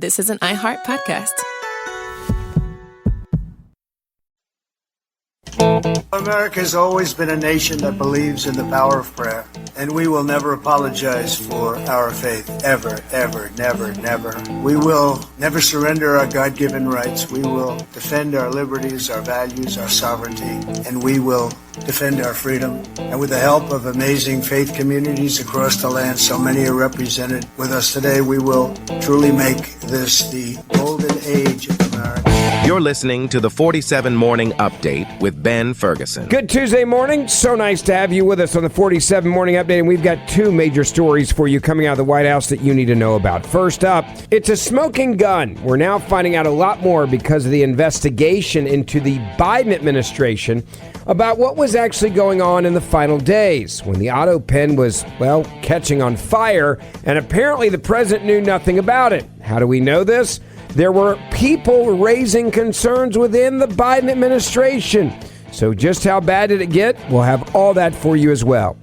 This is an iHeart podcast. America has always been a nation that believes in the power of prayer, and we will never apologize for our faith, ever, ever, never, never. We will never surrender our God-given rights. We will defend our liberties, our values, our sovereignty, and we will defend our freedom. And with the help of amazing faith communities across the land, so many are represented with us today, we will truly make this the golden age of America. You're listening to the 47 Morning Update with Ben Ferguson. Good Tuesday morning. So nice to have you with us on the 47 Morning Update. And we've got two major stories for you coming out of the White House that you need to know about. First up, it's a smoking gun. We're now finding out a lot more because of the investigation into the Biden administration about what was actually going on in the final days when the Autopen was, well, catching on fire. And apparently the president knew nothing about it. How do we know this? There were people raising concerns within the Biden administration. So just how bad did it get? We'll have all that for you as well.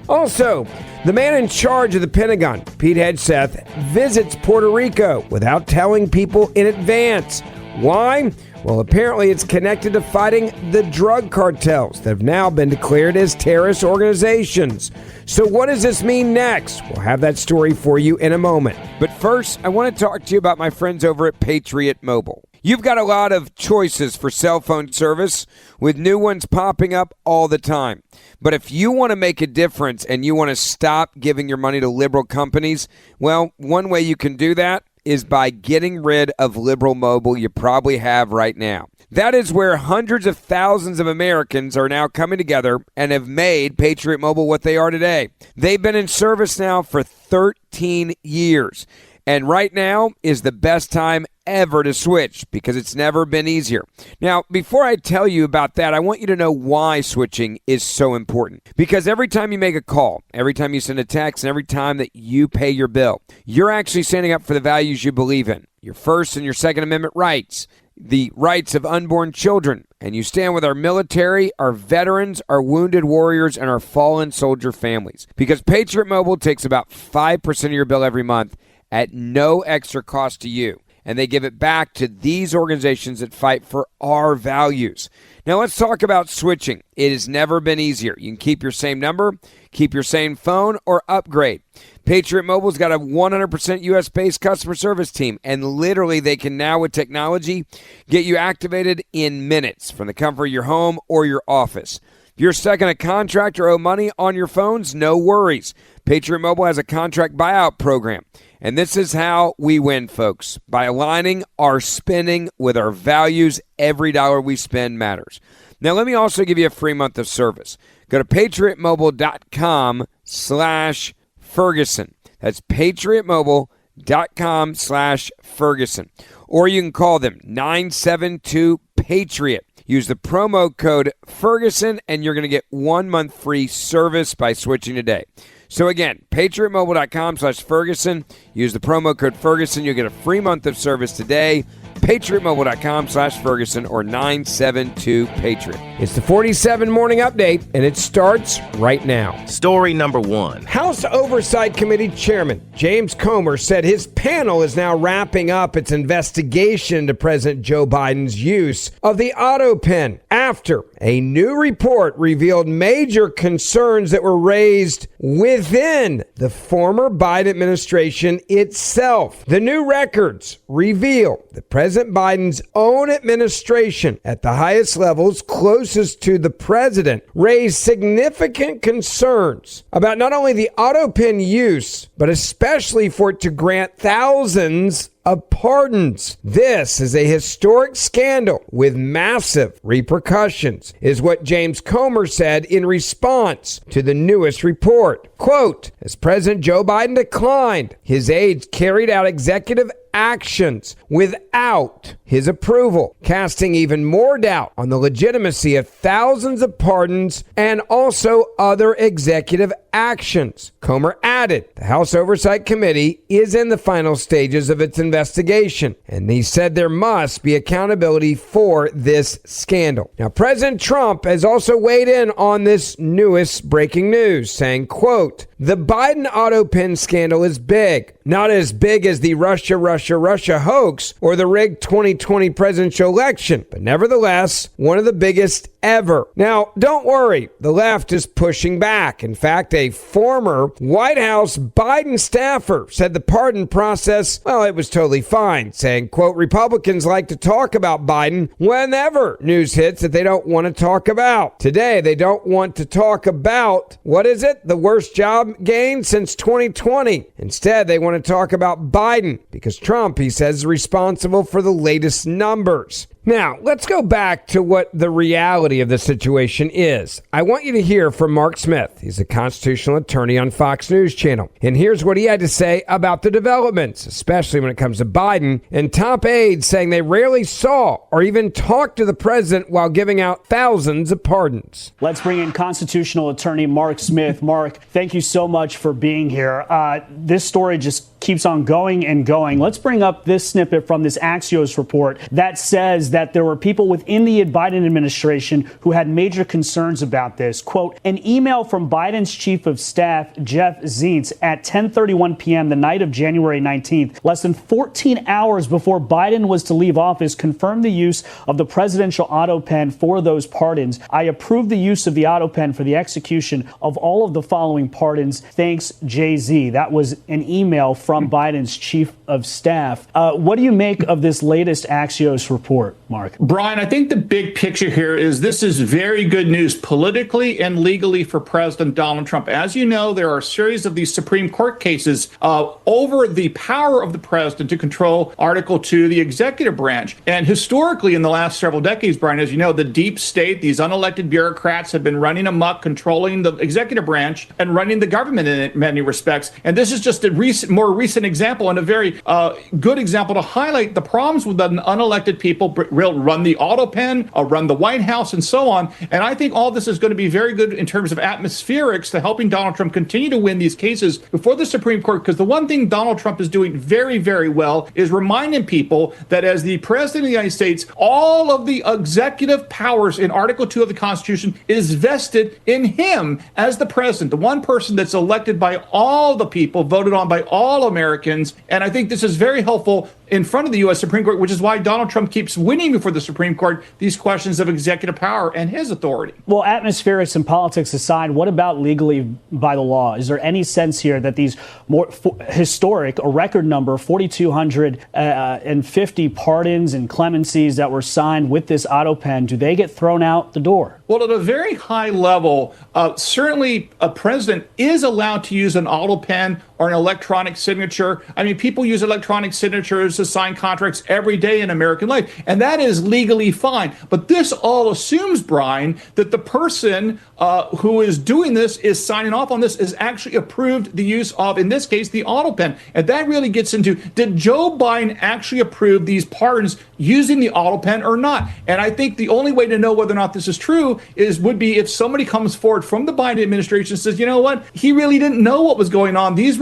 Also, the man in charge of the Pentagon, Pete Hegseth, visits Puerto Rico without telling people in advance. Why? Well, apparently it's connected to fighting the drug cartels that have now been declared as terrorist organizations. So what does this mean next? We'll have that story for you in a moment. But first, I want to talk to you about my friends over at Patriot Mobile. You've got a lot of choices for cell phone service with new ones popping up all the time. But if you want to make a difference and you want to stop giving your money to liberal companies, well, one way you can do that is by getting rid of liberal mobile you probably have right now. That is where hundreds of thousands of Americans are now coming together and have made Patriot Mobile what they are today. They've been in service now for 13 years. And right now is the best time ever to switch because it's never been easier. Now, before I tell you about that, I want you to know why switching is so important. Because every time you make a call, every time you send a text, and every time that you pay your bill, you're actually standing up for the values you believe in. Your First and your Second Amendment rights, the rights of unborn children, and you stand with our military, our veterans, our wounded warriors, and our fallen soldier families. Because Patriot Mobile takes about 5% of your bill every month at no extra cost to you. And they give it back to these organizations that fight for our values. Now let's talk about switching. It has never been easier. You can keep your same number, keep your same phone, or upgrade. Patriot Mobile's got a 100% U.S.-based customer service team, and literally they can now, with technology, get you activated in minutes from the comfort of your home or your office. If you're stuck in a contract or owe money on your phones, no worries. Patriot Mobile has a contract buyout program. And this is how we win, folks. By aligning our spending with our values, every dollar we spend matters. Now, let me also give you a free month of service. Go to patriotmobile.com/Ferguson. That's patriotmobile.com/Ferguson. Or you can call them 972-PATRIOT. Use the promo code Ferguson, and you're going to get 1 month free service by switching today. So again, patriotmobile.com/Ferguson. Use the promo code Ferguson. You'll get a free month of service today. patriotmobile.com/Ferguson or 972-PATRIOT. It's the 47 Morning Update, and it starts right now. Story number one. House Oversight Committee Chairman James Comer said his panel is now wrapping up its investigation into President Joe Biden's use of the Autopen after a new report revealed major concerns that were raised within the former Biden administration itself. The new records reveal that President Biden's own administration at the highest levels closest to the president raised significant concerns about not only the Autopen use, but especially for it to grant thousands of pardons. This is a historic scandal with massive repercussions, is what James Comer said in response to the newest report. Quote, as President Joe Biden declined, his aides carried out executive actions without his approval, casting even more doubt on the legitimacy of thousands of pardons and also other executive actions. Comer added, the House Oversight Committee is in the final stages of its investigation, and he said there must be accountability for this scandal. Now, President Trump has also weighed in on this newest breaking news, saying, quote, the Biden Autopen scandal is big. Not as big as the Russia hoax or the rigged 2020 presidential election, but nevertheless, one of the biggest ever. Now, don't worry, the left is pushing back. In fact, a former White House Biden staffer said the pardon process, well, it was totally fine, saying, quote, Republicans like to talk about Biden whenever news hits that they don't want to talk about. Today, they don't want to talk about, what is it? The worst job gain since 2020. Instead, they want to talk about Biden because Trump, he says, is responsible for the latest numbers. Now, let's go back to what the reality of the situation is. I want you to hear from Mark Smith. He's a constitutional attorney on Fox News Channel. And here's what he had to say about the developments, especially when it comes to Biden and top aides saying they rarely saw or even talked to the president while giving out thousands of pardons. Let's bring in constitutional attorney Mark Smith. Mark, thank you so much for being here. This story just keeps on going and going. Let's bring up this snippet from this Axios report that says that there were people within the Biden administration who had major concerns about this. Quote, an email from Biden's chief of staff, Jeff Zients, at 10:31 p.m. the night of January 19th, less than 14 hours before Biden was to leave office, confirmed the use of the presidential Autopen for those pardons. I approve the use of the Autopen for the execution of all of the following pardons. Thanks, Jay-Z. That was an email from Biden's chief of staff. What do you make of this latest Axios report, Mark? Brian, I think the big picture here is this is very good news politically and legally for President Donald Trump. As you know, there are a series of these Supreme Court cases over the power of the president to control Article 2, the executive branch. And historically, in the last several decades, Brian, as you know, the deep state, these unelected bureaucrats have been running amok, controlling the executive branch and running the government in many respects. And this is just a more recent example and a very good example to highlight the problems with the unelected people run the Autopen, run the White House, and so on. And I think all this is going to be very good in terms of atmospherics to helping Donald Trump continue to win these cases before the Supreme Court. Because the one thing Donald Trump is doing very, very well is reminding people that as the president of the United States, all of the executive powers in Article 2 of the Constitution is vested in him as the president, the one person that's elected by all the people, voted on by all Americans. And I think this is very helpful in front of the U.S. Supreme Court, which is why Donald Trump keeps winning before the Supreme Court these questions of executive power and his authority. Well, atmospherics and politics aside, what about legally by the law? Is there any sense here that these more historic, a record number, 4,250 pardons and clemencies that were signed with this Autopen, do they get thrown out the door? Well, at a very high level, certainly a president is allowed to use an Autopen or an electronic signature. I mean, people use electronic signatures to sign contracts every day in American life, and that is legally fine. But this all assumes, Brian, that the person who is doing this, is signing off on this, is actually approved the use of, in this case, the Autopen. And that really gets into, did Joe Biden actually approve these pardons using the Autopen or not? And I think the only way to know whether or not this is true would be if somebody comes forward from the Biden administration and says, you know what, he really didn't know what was going on. These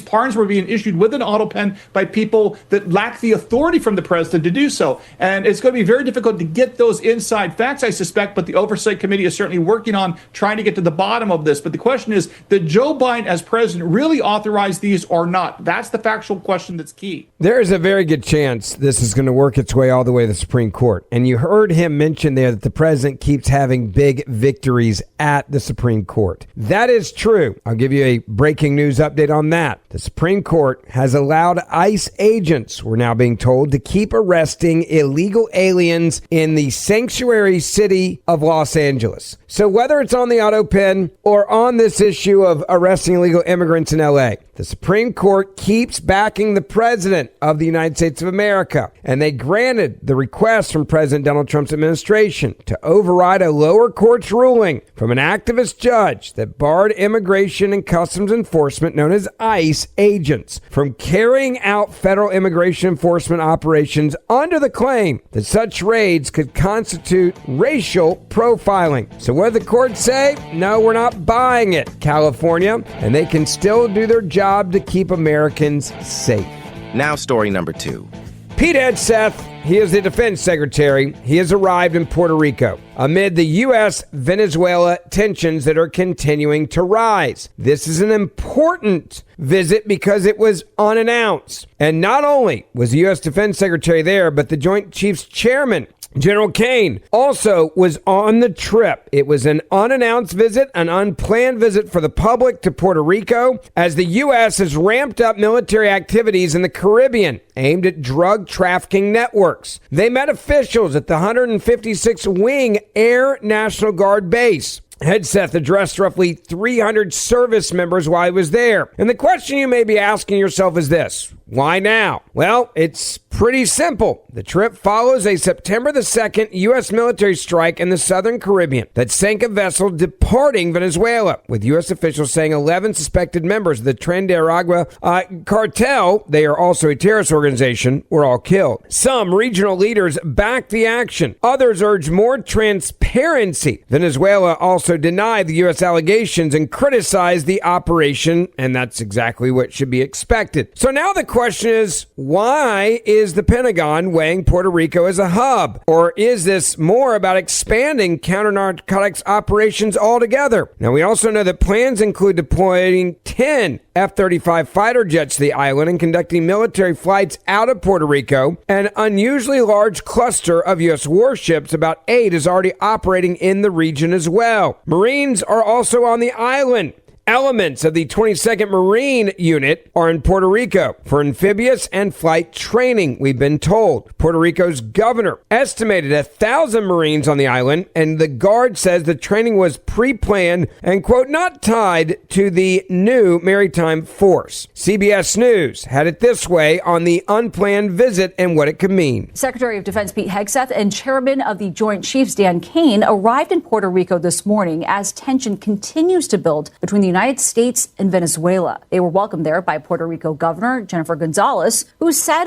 pardons were being issued with an Autopen by people that lack the authority from the president to do so. And it's going to be very difficult to get those inside facts, I suspect, but the Oversight Committee is certainly working on trying to get to the bottom of this. But the question is, did Joe Biden as president really authorize these or not? That's the factual question that's key. There is a very good chance this is going to work its way all the way to the Supreme Court. And you heard him mention there that the president keeps having big victories at the Supreme Court. That is true. I'll give you a breaking news update on that. The Supreme Court has allowed ICE agents, we're now being told, to keep arresting illegal aliens in the sanctuary city of Los Angeles. So whether it's on the Autopen or on this issue of arresting illegal immigrants in LA, the Supreme Court keeps backing the President of the United States of America, and they granted the request from President Donald Trump's administration to override a lower court's ruling from an activist judge that barred Immigration and Customs Enforcement, known as ICE, agents from carrying out federal immigration enforcement operations under the claim that such raids could constitute racial profiling. So what did the court say? No, we're not buying it, California, and they can still do their job to keep Americans safe. Now story number 2. Pete Hegseth, he is the defense secretary. He has arrived in Puerto Rico amid the U.S.-Venezuela tensions that are continuing to rise. This is an important visit because it was unannounced. And not only was the U.S. defense secretary there, but the Joint Chiefs chairman, General Kane, also was on the trip. It was an unannounced visit, an unplanned visit for the public to Puerto Rico, as the U.S. has ramped up military activities in the Caribbean aimed at drug trafficking networks. They met officials at the 156th Wing Air National Guard base. Hegseth addressed roughly 300 service members while he was there. And the question you may be asking yourself is this: why now? Well, it's pretty simple. The trip follows a September the 2nd U.S. military strike in the southern Caribbean that sank a vessel departing Venezuela, with U.S. officials saying 11 suspected members of the Tren de Aragua cartel, they are also a terrorist organization, were all killed. Some regional leaders backed the action. Others urged more transparency. Venezuela also denied the U.S. allegations and criticized the operation, and that's exactly what should be expected. So now the question is, why is the Pentagon weighing Puerto Rico as a hub? Or is this more about expanding counter-narcotics operations altogether? Now, we also know that plans include deploying 10 F-35 fighter jets to the island and conducting military flights out of Puerto Rico. An unusually large cluster of U.S. warships, about 8, is already operating in the region as well. Marines are also on the island. Elements of the 22nd Marine Unit are in Puerto Rico for amphibious and flight training, we've been told. Puerto Rico's governor estimated 1,000 Marines on the island, and the Guard says the training was pre-planned and, quote, not tied to the new maritime force. CBS News had it this way on the unplanned visit and what it could mean. Secretary of Defense Pete Hegseth and Chairman of the Joint Chiefs Dan Kane arrived in Puerto Rico this morning as tension continues to build between the United States and Venezuela. They were welcomed there by Puerto Rico Governor Jennifer Gonzalez, who said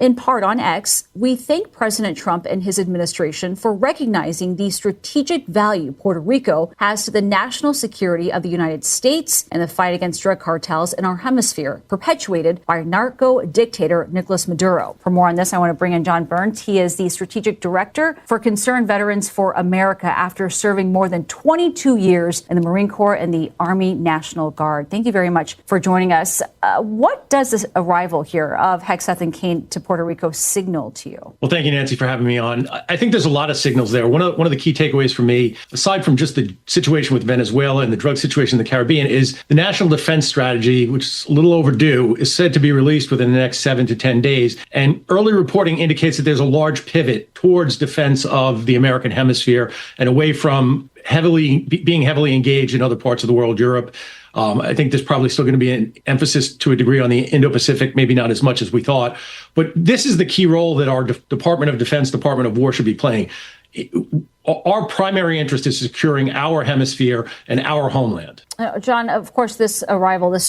in part on X, "We thank President Trump and his administration for recognizing the strategic value Puerto Rico has to the national security of the United States and the fight against drug cartels in our hemisphere, perpetuated by narco dictator Nicolas Maduro." For more on this, I want to bring in John Burns. He is the Strategic Director for Concerned Veterans for America after serving more than 22 years in the Marine Corps and the Army National Guard. Thank you very much for joining us. What does this arrival here of Hegseth and Kane to Puerto Rico signal to you? Well, thank you, Nancy, for having me on. I think there's a lot of signals there. One of the key takeaways for me, aside from just the situation with Venezuela and the drug situation in the Caribbean, is the National Defense Strategy, which is a little overdue, is said to be released within the next 7 to 10 days. And early reporting indicates that there's a large pivot towards defense of the American hemisphere and away from being heavily engaged in other parts of the world, Europe. I think there's probably still going to be an emphasis to a degree on the Indo-Pacific, maybe not as much as we thought. But this is the key role that our Department of Defense, Department of War should be playing. Our primary interest is securing our hemisphere and our homeland. John, of course, this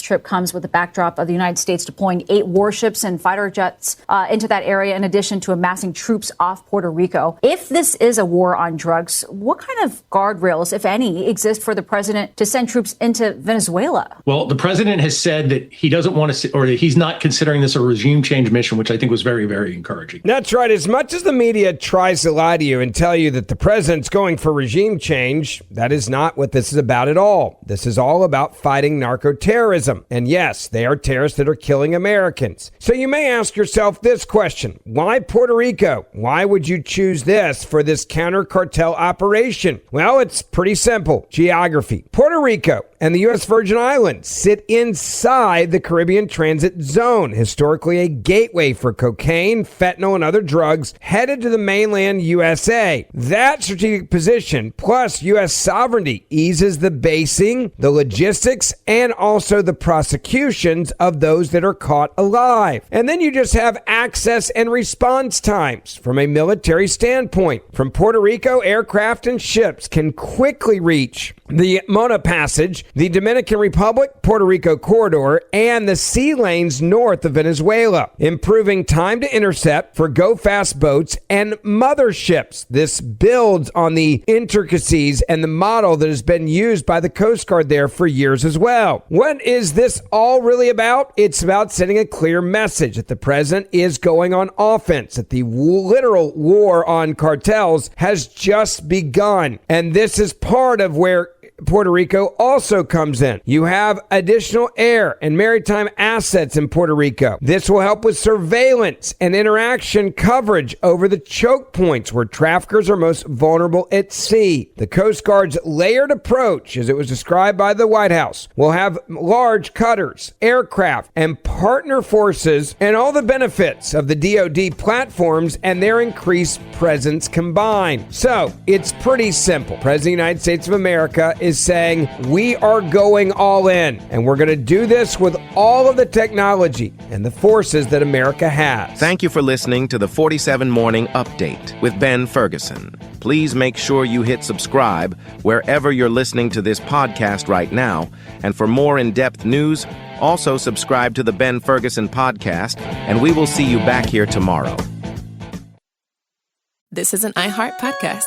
trip comes with the backdrop of the United States deploying 8 warships and fighter jets into that area, in addition to amassing troops off Puerto Rico. If this is a war on drugs, what kind of guardrails, if any, exist for the president to send troops into Venezuela? Well, the president has said that he doesn't want to, or that he's not considering this a regime change mission, which I think was very, very encouraging. That's right. As much as the media tries to lie to you and tell you that the president's going for regime change, that is not what this is about at all. This is all about fighting narco-terrorism. And yes, they are terrorists that are killing Americans. So you may ask yourself this question: why Puerto Rico? Why would you choose this for this counter-cartel operation? Well, it's pretty simple. Geography. Puerto Rico, and the U.S. Virgin Islands sit inside the Caribbean Transit Zone, historically a gateway for cocaine, fentanyl, and other drugs headed to the mainland USA. That strategic position, plus U.S. sovereignty, eases the basing, the logistics, and also the prosecutions of those that are caught alive. And then you just have access and response times from a military standpoint. From Puerto Rico, aircraft and ships can quickly reach the Mona Passage, the Dominican Republic, Puerto Rico corridor, and the sea lanes north of Venezuela, improving time to intercept for go-fast boats and motherships. This builds on the intricacies and the model that has been used by the Coast Guard there for years as well. What is this all really about? It's about sending a clear message that the president is going on offense, that the literal war on cartels has just begun. And this is part of where Puerto Rico also comes in. You have additional air and maritime assets in Puerto Rico. This will help with surveillance and interaction coverage over the choke points where traffickers are most vulnerable at sea. The Coast Guard's layered approach, as it was described by the White House, will have large cutters, aircraft, and partner forces, and all the benefits of the DoD platforms and their increased presence combined. So, it's pretty simple. President of the United States of America is saying we are going all in, and we're going to do this with all of the technology and the forces that America has. Thank you for listening to the 47 Morning Update with Ben Ferguson. Please make sure you hit subscribe wherever you're listening to this podcast right now. And for more in-depth news, also subscribe to the Ben Ferguson Podcast, and we will see you back here tomorrow. This is an iHeart podcast.